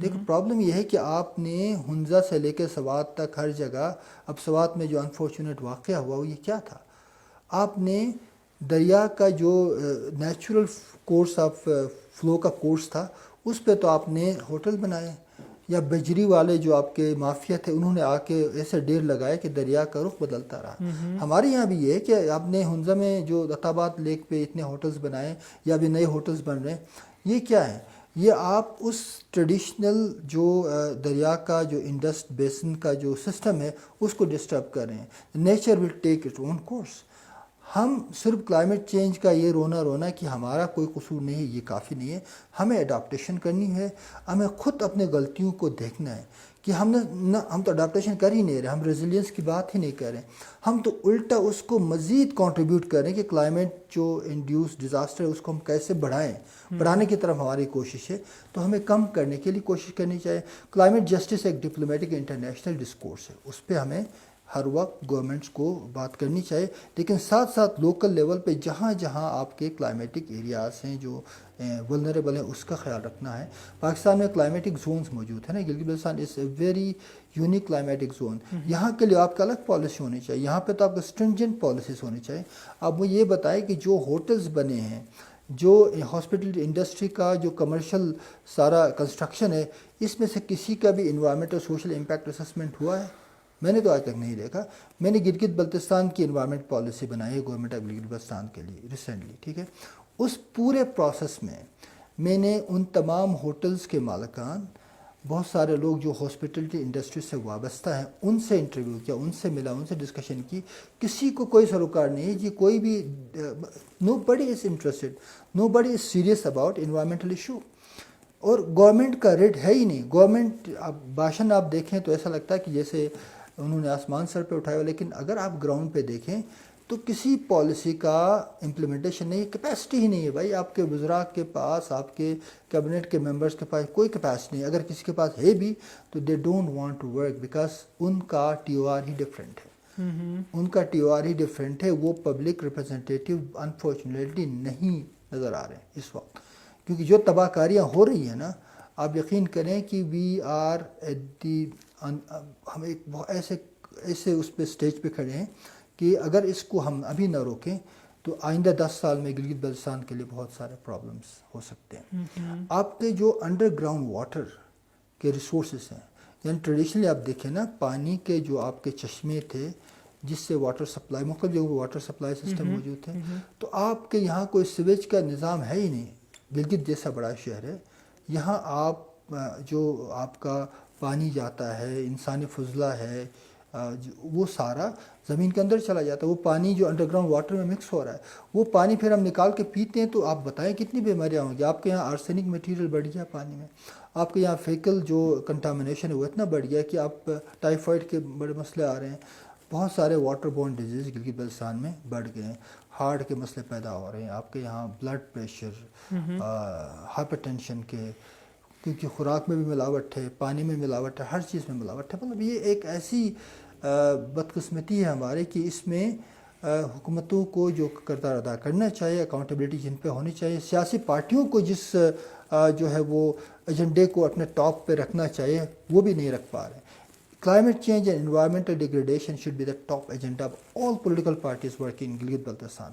دیکھو پرابلم یہ ہے کہ آپ نے ہنزا سے لے کے سوات تک ہر جگہ، اب سوات میں جو انفارچونیٹ واقعہ ہوا وہ یہ کیا تھا؟ آپ نے دریا کا جو نیچرل کورس آف فلو کا کورس تھا اس پہ تو آپ نے ہوٹل بنائے، یا بجری والے جو آپ کے مافیا تھے انہوں نے آ کے ایسے ڈیر لگائے کہ دریا کا رخ بدلتا رہا۔ ہمارے یہاں بھی یہ ہے کہ آپ نے ہنزا میں جو عطاباد لیک پہ اتنے ہوٹلز بنائے، یا ابھی نئے ہوٹلز بن رہے ہیں، یہ کیا ہے؟ یہ آپ اس ٹریڈیشنل جو دریا کا جو انڈس بیسن کا جو سسٹم ہے اس کو ڈسٹرب کر رہے ہیں۔ Nature will take it own course. ہم صرف کلائمیٹ چینج کا یہ رونا کہ ہمارا کوئی قصور نہیں ہے، یہ کافی نہیں ہے۔ ہمیں اڈاپٹیشن کرنی ہے، ہمیں خود اپنے غلطیوں کو دیکھنا ہے کہ ہم تو اڈاپٹیشن کر ہی نہیں رہے، ہم ریزیلینس کی بات ہی نہیں کر رہے، ہم تو الٹا اس کو مزید کنٹریبیوٹ کر رہے ہیں کہ کلائمیٹ جو انڈیوس ڈیزاسٹر ہے اس کو ہم کیسے بڑھانے کی طرف ہماری کوشش ہے۔ تو ہمیں کم کرنے کے لیے کوشش کرنی چاہیے۔ کلائمیٹ جسٹس ایک ڈپلومیٹک انٹرنیشنل ڈسکورس ہے، اس پہ ہمیں ہر وقت گورنمنٹس کو بات کرنی چاہیے، لیکن ساتھ ساتھ لوکل لیول پہ جہاں جہاں آپ کے کلائمیٹک ایریاز ہیں جو ولنریبل ہیں اس کا خیال رکھنا ہے۔ پاکستان میں کلائمیٹک زونز موجود ہیں نا، Gilgit Baltistan is a very unique climatic zone. یہاں کے لیے آپ کا الگ پالیسی ہونی چاہیے، یہاں پہ تو آپ کا اسٹرنجنٹ پالیسیز ہونی چاہیے۔ اب وہ یہ بتائیں کہ جو ہوٹلز بنے ہیں، جو ہاسپٹل انڈسٹری کا جو کمرشل سارا کنسٹرکشن ہے، اس میں سے کسی کا بھی انوائرمنٹل سوشل امپیکٹ اسسمنٹ ہوا ہے؟ میں نے تو آج تک نہیں دیکھا۔ میں نے گلگت بلتستان کی انوائرمنٹ پالیسی بنائی ہے گورنمنٹ آف گلگت بلتستان کے لیے ریسنٹلی، ٹھیک ہے۔ اس پورے پروسیس میں نے ان تمام ہوٹلز کے مالکان، بہت سارے لوگ جو ہاسپٹلٹی انڈسٹری سے وابستہ ہیں، ان سے انٹرویو کیا، ان سے ملا، ان سے ڈسکشن کی۔ کسی کو کوئی سروکار نہیں ہے جی، کوئی بھی nobody is interested, nobody is serious about environmental issue. اور گورنمنٹ کا ریٹ ہے ہی نہیں۔ گورنمنٹ بھاشن آپ دیکھیں تو ایسا لگتا ہے کہ جیسے انہوں نے آسمان سر پہ اٹھایا ہوا، لیکن اگر آپ گراؤنڈ پہ دیکھیں تو کسی پالیسی کا امپلیمنٹیشن نہیں ہے، کیپیسٹی ہی نہیں ہے بھائی۔ آپ کے وزراء کے پاس، آپ کے کیبنٹ کے ممبرس کے پاس کوئی کیپیسٹی نہیں ہے، اگر کسی کے پاس ہے بھی تو they don't want to work because ان کا ٹی او آر ہی ڈفرینٹ ہے، ان کا ٹی او آر ہی ڈفرینٹ ہے۔ وہ پبلک ریپرزنٹیٹیو انفارچونیٹلی نہیں نظر آ رہے ہیں اس وقت، کیونکہ جو تباہ کاریاں ہو رہی ہیں نا، آپ یقین کریں کہ وی آر ایٹ دی، ہم ایک ایسے اس پہ اسٹیج پہ کھڑے ہیں کہ اگر اس کو ہم ابھی نہ روکیں تو آئندہ 10 سال میں گلگت بلتستان کے لیے بہت سارے پرابلمس ہو سکتے ہیں۔ آپ کے جو انڈر گراؤنڈ واٹر کے ریسورسز ہیں، یعنی ٹریڈیشنلی آپ دیکھیں نا، پانی کے جو آپ کے چشمے تھے جس سے واٹر سپلائی، مختلف جگہوں پہ واٹر سپلائی سسٹم موجود تھے، تو آپ کے یہاں کوئی سیویج کا نظام ہے ہی نہیں۔ گلگت جیسا بڑا شہر ہے، یہاں آپ جو آپ کا پانی جاتا ہے، انسانی فضلہ ہے، وہ سارا زمین کے اندر چلا جاتا ہے۔ وہ پانی جو انڈر گراؤنڈ واٹر میں مکس ہو رہا ہے، وہ پانی پھر ہم نکال کے پیتے ہیں، تو آپ بتائیں کتنی بیماریاں ہوں گی۔ آپ کے یہاں آرسینک مٹیریل بڑھ گیا پانی میں، آپ کے یہاں فیکل جو کنٹامنیشن ہے وہ اتنا بڑھ گیا کہ آپ ٹائیفائڈ کے بڑے مسئلے آ رہے ہیں۔ بہت سارے water born disease Gilgit Baltistan میں بڑھ گئے ہیں، ہارٹ کے مسئلے پیدا ہو رہے ہیں، آپ کے یہاں بلڈ پریشر، ہائپر ٹینشن کے، کیونکہ خوراک میں بھی ملاوٹ ہے، پانی میں ملاوٹ ہے، ہر چیز میں ملاوٹ ہے۔ مطلب یہ ایک ایسی بدقسمتی ہے ہمارے کہ اس میں حکومتوں کو جو کردار ادا کرنا چاہیے، اکاؤنٹیبلٹی جن پہ ہونی چاہیے، سیاسی پارٹیوں کو جس جو ہے وہ ایجنڈے کو اپنے ٹاپ پہ رکھنا چاہیے وہ بھی نہیں رکھ پا رہے ہیں. Climate change and environmental degradation should be the top agenda of all political parties working in Gilgit Baltistan,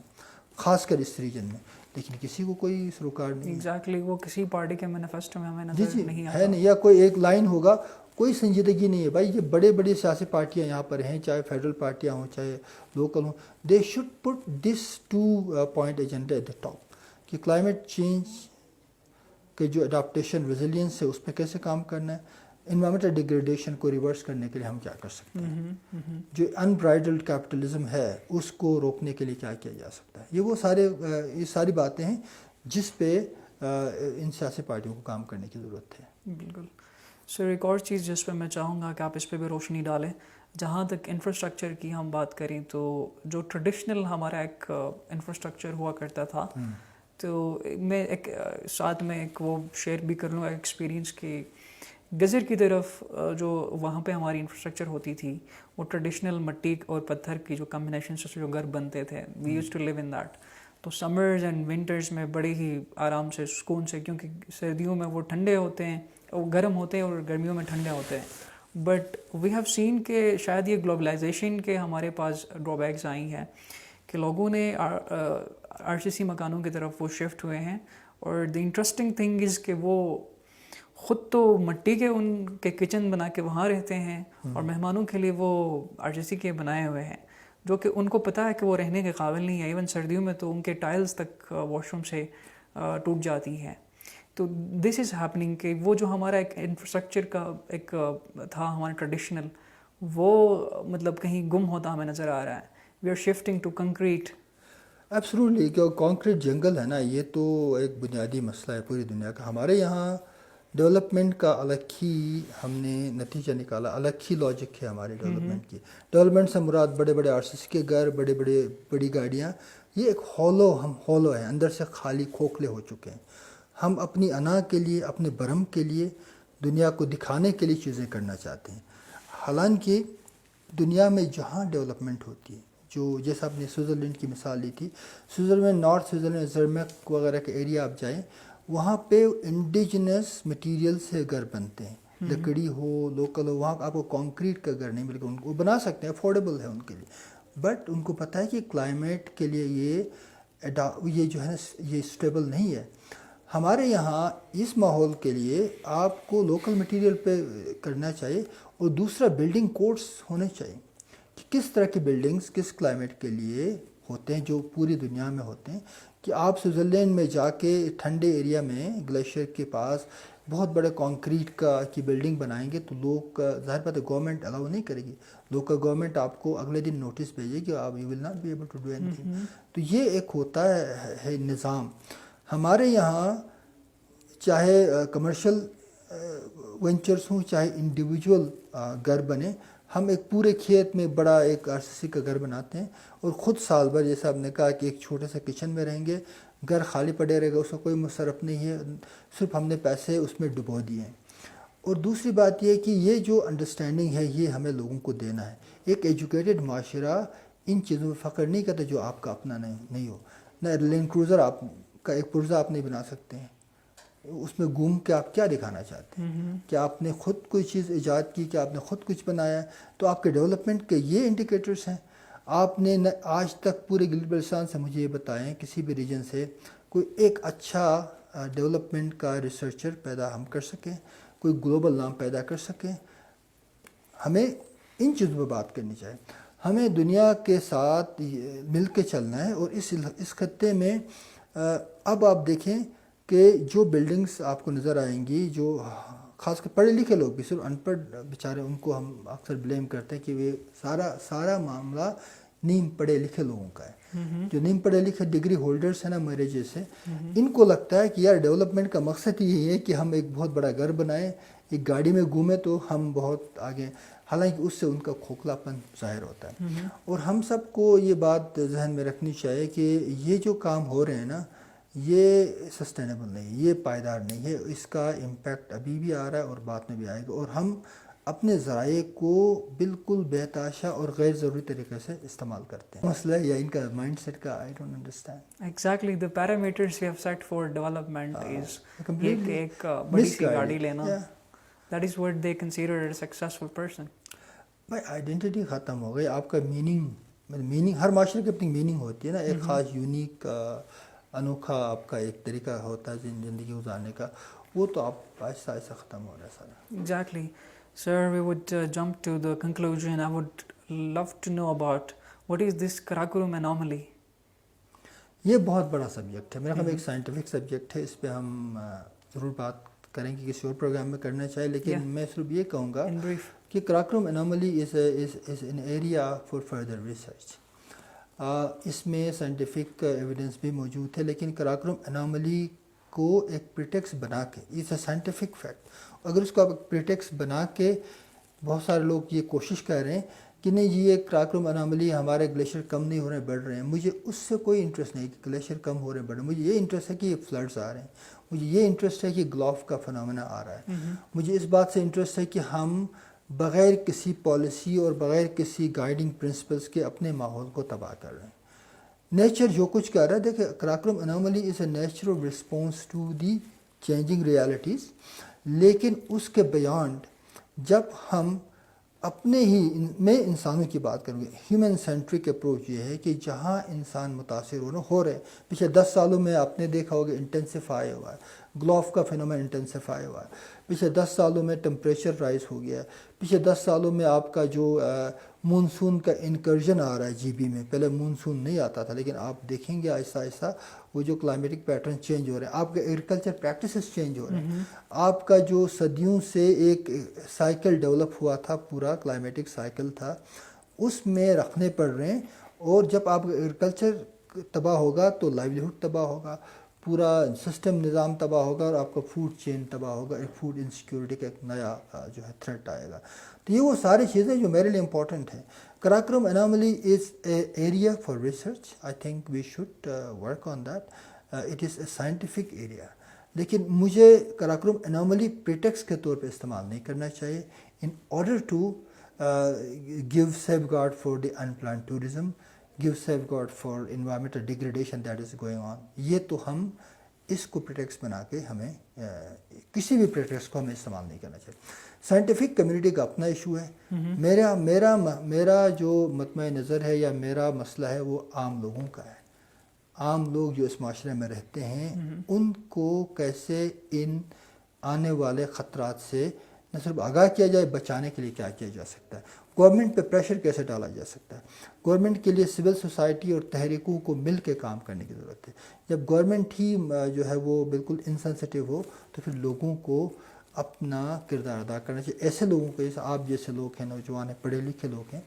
خاص کر اس ریجن میں، لیکن کسی کو کوئی سروکار نہیں ہے. ایگزیکٹلی وہ کسی پارٹی کے مینیفیسٹو میں ہمیں جی نظر جی نہیں ہے آتا. نہیں، یا کوئی ایک لائن ہوگا، کوئی سنجیدگی نہیں ہے. بھائی یہ بڑے بڑے سیاسی پارٹیاں یہاں پر ہیں، چاہے فیڈرل پارٹیاں ہوں چاہے لوکل ہوں، they should put this 2 point agenda at the top, کہ کلائمیٹ چینج کے جو اڈاپٹیشن ریزیلینس ہے اس پہ کیسے کام کرنا ہے، انوائرمنٹل ڈیگریڈیشن کو ریورس کرنے کے لیے ہم کیا کر سکتے ہیں، جو انبرائڈلڈ کیپٹلزم ہے اس کو روکنے کے لیے کیا کیا جا سکتا ہے. یہ ساری باتیں ہیں جس پہ ان سیاسی پارٹیوں کو کام کرنے کی ضرورت ہے. بالکل سر. ایک اور چیز جس پہ میں چاہوں گا کہ آپ اس پہ بھی روشنی ڈالیں، جہاں تک انفراسٹرکچر کی ہم بات کریں تو جو ٹریڈیشنل ہمارا ایک انفراسٹرکچر ہوا کرتا تھا، تو میں ایک ساتھ میں ایک وہ شیئر بھی کر لوں ایکسپیرینس کہ گزر کی طرف جو وہاں پہ ہماری انفراسٹرکچر ہوتی تھی وہ ٹریڈیشنل مٹی اور پتھر کی جو کمبینیشن سے جو گھر بنتے تھے، we used to live in that. تو سمرز اینڈ ونٹرز میں بڑے ہی آرام سے سکون سے، کیونکہ سردیوں میں وہ ٹھنڈے ہوتے ہیں، وہ گرم ہوتے ہیں، اور گرمیوں میں ٹھنڈے ہوتے ہیں. بٹ وی ہیو سین کہ شاید یہ گلوبلائزیشن کے ہمارے پاس ڈرا بیکس آئی ہیں کہ لوگوں نے آر سی سی مکانوں کی طرف وہ شفٹ ہوئے ہیں. اور دی انٹرسٹنگ تھنگ از کہ وہ خود تو مٹی کے ان کے کچن بنا کے وہاں رہتے ہیں، اور مہمانوں کے لیے وہ آر سی سی کے بنائے ہوئے ہیں، جو کہ ان کو پتہ ہے کہ وہ رہنے کے قابل نہیں ہے. ایون سردیوں میں تو ان کے ٹائلز تک واش روم سے ٹوٹ جاتی ہیں. تو دس از ہیپننگ کہ وہ جو ہمارا ایک انفراسٹرکچر کا ایک تھا ہمارا ٹریڈیشنل، وہ مطلب کہیں گم ہوتا ہمیں نظر آ رہا ہے. We are shifting to concrete. Absolutely, کہ کانکریٹ جنگل ہے نا، یہ تو ایک بنیادی مسئلہ ہے پوری دنیا کا. ہمارے یہاں ڈیولپمنٹ کا الگ ہی ہم نے نتیجہ نکالا، الگ ہی لاجک ہے ہماری ڈیولپمنٹ کی. ڈیولپمنٹ سے مراد بڑے بڑے آر سی سی کے گھر، بڑی گاڑیاں، یہ ایک ہم ہولو ہیں، اندر سے خالی کھوکھلے ہو چکے ہیں. ہم اپنی انا کے لیے، اپنے برہم کے لیے، دنیا کو دکھانے کے لیے چیزیں کرنا چاہتے ہیں. حالانکہ دنیا میں جہاں ڈیولپمنٹ ہوتی ہے، جو جیسا آپ نے سوئٹزرلینڈ کی مثال لی تھی، سوئٹزرلینڈ، نارتھ سوئٹزرلینڈ، زرمک وغیرہ کے ایریا آپ جائیں، وہاں پہ انڈیجنس مٹیریل سے گھر بنتے ہیں، لکڑی ہو، لوکل ہو. وہاں آپ کو کانکریٹ کا گھر نہیں ملے گا. ان کو بنا سکتے ہیں، افورڈیبل ہے ان کے لیے، بٹ ان کو پتہ ہے کہ کلائمیٹ کے لیے یہ جو ہے یہ اسٹیبل نہیں ہے. ہمارے یہاں اس ماحول کے لیے آپ کو لوکل مٹیریل پہ کرنا چاہیے. اور دوسرا، بلڈنگ کوڈس ہونے چاہیے کہ کس طرح کی بلڈنگز کس کلائمیٹ کے لیے ہوتے ہیں، جو پوری دنیا میں ہوتے ہیں. کہ آپ سوئٹزرلینڈ میں جا کے ٹھنڈے ایریا میں گلیشیئر کے پاس بہت بڑے کانکریٹ کی بلڈنگ بنائیں گے تو لوگ، ظاہر بات ہے گورنمنٹ الاؤ نہیں کرے گی. لوکل گورنمنٹ آپ کو اگلے دن نوٹس بھیجے کہ آپ you will not be able to do anything. تو یہ ایک ہوتا ہے نظام. ہمارے یہاں چاہے کمرشل وینچرس ہوں چاہے انڈیویجول گھر بنے، ہم ایک پورے کھیت میں بڑا ایک آر سی سی کا گھر بناتے ہیں، اور خود سال بھر، جیسا آپ نے کہا کہ ایک چھوٹے سے کچن میں رہیں گے، گھر خالی پڑے رہے گا، اس کا کوئی مصرف نہیں ہے، صرف ہم نے پیسے اس میں ڈبو دیے ہیں. اور دوسری بات یہ کہ یہ جو انڈرسٹینڈنگ ہے یہ ہمیں لوگوں کو دینا ہے. ایک ایجوکیٹڈ معاشرہ ان چیزوں میں فخر نہیں کرتا جو آپ کا اپنا نہیں ہو. نہ لینڈ کروزر آپ کا ایک پرزہ آپ نہیں بنا سکتے ہیں، اس میں گھوم کے آپ کیا دکھانا چاہتے ہیں کہ آپ نے خود کوئی چیز ایجاد کی، کہ آپ نے خود کچھ بنایا ہے. تو آپ کے ڈیولپمنٹ کے یہ انڈیکیٹرز ہیں. آپ نے آج تک پورے گلگت بلتستان سے مجھے یہ بتائیں کسی بھی ریجن سے کوئی ایک اچھا ڈیولپمنٹ کا ریسرچر پیدا ہم کر سکیں، کوئی گلوبل نام پیدا کر سکیں. ہمیں ان چیزوں پہ بات کرنی چاہیے. ہمیں دنیا کے ساتھ مل کے چلنا ہے. اور اس خطے میں اب آپ دیکھیں کہ جو بلڈنگز آپ کو نظر آئیں گی، جو خاص کر پڑھے لکھے لوگ بھی، صرف ان پڑھ بیچارے ان کو ہم اکثر بلیم کرتے ہیں کہ وہ سارا معاملہ نیم پڑھے لکھے لوگوں کا ہے. جو نیم پڑھے لکھے ڈگری ہولڈرز ہیں نا میرے جیسے، ان کو لگتا ہے کہ یار ڈیولپمنٹ کا مقصد یہی ہے کہ ہم ایک بہت بڑا گھر بنائیں، ایک گاڑی میں گھومیں تو ہم بہت آگے. حالانکہ اس سے ان کا کھوکھلا پن ظاہر ہوتا ہے. اور ہم سب کو یہ بات ذہن میں رکھنی چاہیے کہ یہ جو کام ہو رہے ہیں نا، یہ سسٹینیبل نہیں، یہ پائیدار نہیں ہے. اس کا امپیکٹ ابھی بھی آ رہا ہے اور بعد میں بھی آئے گا. اور ہم اپنے ذرائع کو بالکل بے تحاشا اور غیر ضروری طریقے سے استعمال کرتے ہیں. مسئلہ ہے یا ان کا مائنڈ سیٹ کا I don't understand. Exactly, the parameters you have set for development is completely ایک بڑی سی misguided. گاڑی لینا. Yeah. That is what they consider a successful person. بھائی آئیڈینٹی ختم ہو گئی. آپ کا میننگ ہر معاشرے کی اپنی میننگ ہوتی ہے نا. ایک خاص یونیک انوکھا آپ کا ایک طریقہ ہوتا ہے زندگی گزارنے کا. وہ تو آپ آہستہ آہستہ ختم ہو رہا ہے سارا. Exactly. Sir, we would jump to the conclusion. I would love to know about what is this Karakoram anomaly. یہ بہت بڑا سبجیکٹ ہے. میرا خیال ایک سائنٹیفک سبجیکٹ ہے. اس پہ ہم ضرور بات کریں کہ کسی اور پروگرام میں کرنا چاہیے. لیکن میں صرف یہ کہوں گا In brief. کہ Karakoram anomaly is an area for further research. اس میں سائنٹیفک ایویڈنس بھی موجود ہے. لیکن کراکرم انوملی کو ایک پریٹیکس بنا کے اٹس اے سائنٹیفک فیکٹ. اگر اس کو آپ ایک پریٹیکس بنا کے بہت سارے لوگ یہ کوشش کر رہے ہیں کہ نہیں جی یہ کراکرم انوملی ہمارے گلیشیئر کم نہیں ہو رہے ہیں بڑھ رہے ہیں. مجھے اس سے کوئی انٹرسٹ نہیں کہ گلیشیئر کم ہو رہے ہیں بڑھ رہے ہیں. مجھے یہ انٹرسٹ ہے کہ یہ فلڈز آ رہے ہیں. مجھے یہ انٹرسٹ ہے کہ گلوف کا فنامنا آ رہا ہے. مجھے اس بات سے انٹرسٹ ہے کہ ہم بغیر کسی پالیسی اور بغیر کسی گائیڈنگ پرنسپلس کے اپنے ماحول کو تباہ کر رہے ہیں. نیچر جو کچھ کر رہا ہے دیکھیں Karakoram anomaly is a natural response to the changing realities. لیکن اس کے بیانڈ جب ہم اپنے ہی میں انسانوں کی بات کروں گی ہیومن سینٹرک اپروچ یہ ہے کہ جہاں انسان متاثر ہو رہے ہیں. پچھلے 10 سالوں میں آپ نے دیکھا ہوگا انٹینسیفائی ہوا ہے. گلوف کا فینومین انٹینسیفائی ہوا ہے. پچھلے 10 سالوں میں ٹمپریچر رائز ہو گیا ہے. پچھلے 10 سالوں میں آپ کا جو مونسون کا انکرجن آ رہا ہے جی بی میں. پہلے مونسون نہیں آتا تھا لیکن آپ دیکھیں گے آہستہ آہستہ وہ جو کلائمیٹک پیٹرن چینج ہو رہے ہیں. آپ کے ایگریکلچر پریکٹسز چینج ہو رہے ہیں. آپ کا جو صدیوں سے ایک سائیکل ڈیولپ ہوا تھا پورا کلائمیٹک سائیکل تھا اس میں رکھنے پڑ رہے ہیں. اور جب آپ کا ایگریکلچر تباہ ہوگا تو لائیولیہڈ تباہ ہوگا. پورا سسٹم نظام تباہ ہوگا اور آپ کا فوڈ چین تباہ ہوگا. ایک فوڈ انسیکیورٹی کا ایک نیا جو ہے تھریٹ آئے گا. تو یہ وہ ساری چیزیں جو میرے لیے امپورٹنٹ ہیں. Karakoram anomaly is a area for research. I think we should work on that. It is a scientific area. لیکن مجھے کراکرم انوملی پریٹیکس کے طور پہ استعمال نہیں کرنا چاہیے in order to give safeguard for the unplanned tourism, give safeguard for environmental degradation that is going on. یہ تو ہم اس کو پریٹیکس بنا کے ہمیں کسی بھی پریٹیکس کو ہمیں استعمال نہیں کرنا چاہیے. سائنٹیفک کمیونٹی کا اپنا ایشو ہے. میرا جو مطمع نظر ہے یا میرا مسئلہ ہے وہ عام لوگوں کا ہے. عام لوگ جو اس معاشرے میں رہتے ہیں ان کو کیسے ان آنے والے خطرات سے نہ صرف آگاہ کیا جائے, بچانے کے لیے کیا کیا جا سکتا ہے. گورنمنٹ پہ پریشر کیسے ڈالا جا سکتا ہے. گورنمنٹ کے لیے سول سوسائٹی اور تحریکوں کو مل کے کام کرنے کی ضرورت ہے. جب گورنمنٹ ہی جو ہے وہ بالکل انسینسٹیو ہو تو پھر لوگوں کو اپنا کردار ادا کرنا چاہیے. ایسے لوگوں کو جیسے آپ جیسے لوگ ہیں, نوجوان ہیں, پڑھے لکھے لوگ ہیں,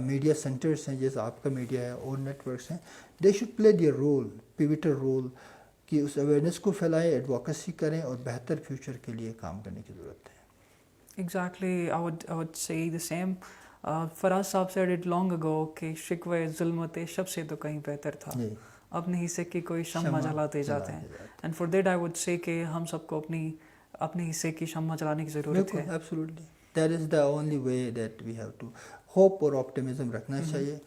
میڈیا سینٹرز ہیں جیسے آپ کا میڈیا ہے اور نیٹ ورکس ہیں, they should play their role, pivotal role, کہ اس اویئرنیس کو پھیلائیں, ایڈوکیسی کریں اور بہتر فیوچر کے لیے کام کرنے کی ضرورت ہے. Exactly, I would say the same. فراز صاحب said it long ago کہ شکوہ ظلمت شب سے تو کہیں بہتر تھا. اپنے حصے کی کوئی شمع جلاتے جاتے ہیں. And for that I would say کہ ہم سب کو اپنے حصے کی شمع جلانے کی ضرورت ہے. Absolutely. That is the only way that we have to hope اور optimism رکھنا چاہیے.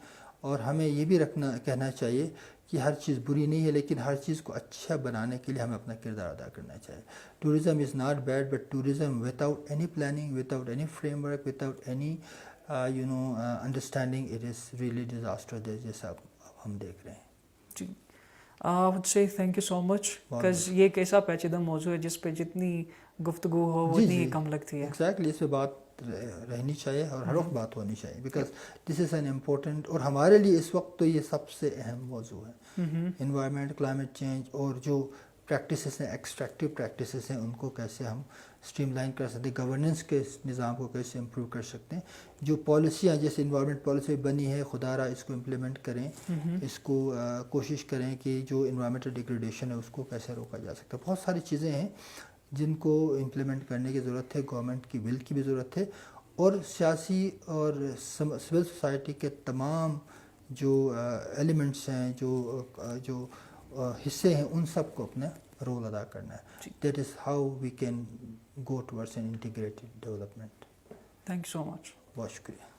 اور ہمیں یہ بھی کہنا چاہیے کہ ہر چیز بری نہیں ہے لیکن ہر چیز کو اچھا بنانے کے لیے ہمیں اپنا کردار ادا کرنا چاہیے. Tourism is not bad but tourism without any planning, without any frame work, without any understanding, it is really disaster جیسا ہم دیکھ رہے ہیں. جی I would say thank you so much because یہ ایک ایسا پیچیدہ موضوع ہے جس پہ جتنی گفتگو ہو اتنی ہی کم لگتی ہے. ایگزیکٹلی, اس پہ بات رہنی چاہیے اور ہر وقت بات ہونی چاہیے because this is an important, اور ہمارے لیے اس وقت تو یہ سب سے اہم موضوع ہے. انوائرمنٹ, کلائمیٹ چینج اور جو پریکٹسز ہیں, ایکسٹریکٹیو پریکٹسز ہیں, ان کو کیسے ہم اسٹریم لائن کر سکتے ہیں, گورننس کے نظام کو کیسے امپروو کر سکتے ہیں. جو پالیسیاں جیسے انوائرمنٹ پالیسی بنی ہے خدا را اس کو امپلیمنٹ کریں, اس کو کوشش کریں کہ جو انوائرمنٹل ڈیگریڈیشن ہے اس کو کیسے روکا جا سکتا ہے. بہت ساری چیزیں ہیں جن کو امپلیمنٹ کرنے کی ضرورت ہے. گورنمنٹ کی ول کی بھی ضرورت ہے اور سیاسی اور سول سوسائٹی کے تمام جو ایلیمنٹس ہیں, جو حصے ہیں, ان سب کو اپنا رول ادا کرنا ہے. That is how we can go towards an integrated development. Thank you so much. بہت شکریہ.